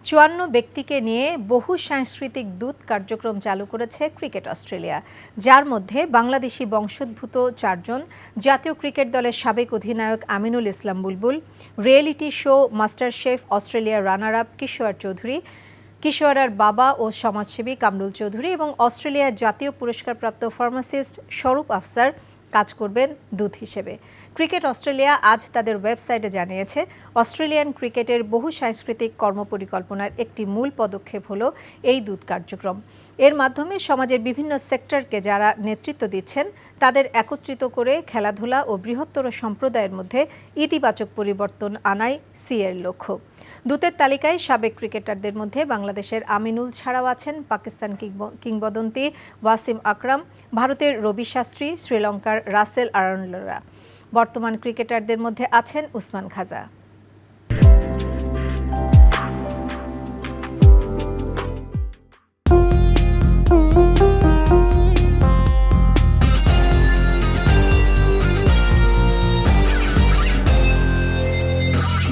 ৫৪ ব্যক্তিকে নিয়ে বহু সাংস্কৃতিক দূত কার্যক্রম চালু করেছে ক্রিকেট অস্ট্রেলিয়া, যার মধ্যে বাংলাদেশি বংশোদ্ভূত ৪ জন, জাতীয় ক্রিকেট দলের সাবেক অধিনায়ক আমিনুল ইসলাম বুলবুল, রিয়েলিটি শো মাস্টার শেফ অস্ট্রেলিয়ার রানার আপ কিশোর চৌধুরী, কিশোরার বাবা ও সমাজসেবী কামরুল চৌধুরী এবং অস্ট্রেলিয়ার জাতীয় পুরস্কারপ্রাপ্ত ফার্মাসিস্ট স্বরূপ আফসার কাজ করবেন দূত হিসেবে। ক্রিকেট অস্ট্রেলিয়া আজ তাদের ওয়েবসাইটে জানিয়েছে, অস্ট্রেলিয়ান ক্রিকেটের বহু সাংস্কৃতিক কর্মপরিকল্পনার একটি মূল পদক্ষেপ হল এই দূত কার্যক্রম। এর মাধ্যমে সমাজের বিভিন্ন সেক্টরকে যারা নেতৃত্ব দিচ্ছেন তাদের একত্রিত করে খেলাধুলা ও বৃহত্তর সম্প্রদায়ের মধ্যে ইতিবাচক পরিবর্তন আনাই এর লক্ষ্য। দূতের তালিকায় সাবেক ক্রিকেটারদের মধ্যে বাংলাদেশের আমিনুল ছাড়াও আছেন পাকিস্তান কিংবদন্তি ওয়াসিম আকরাম, ভারতের রবি শাস্ত্রী, শ্রীলঙ্কার রাসেল আরনলরা। বর্তমান ক্রিকেটারদের মধ্যে আছেন উসমান খাজা।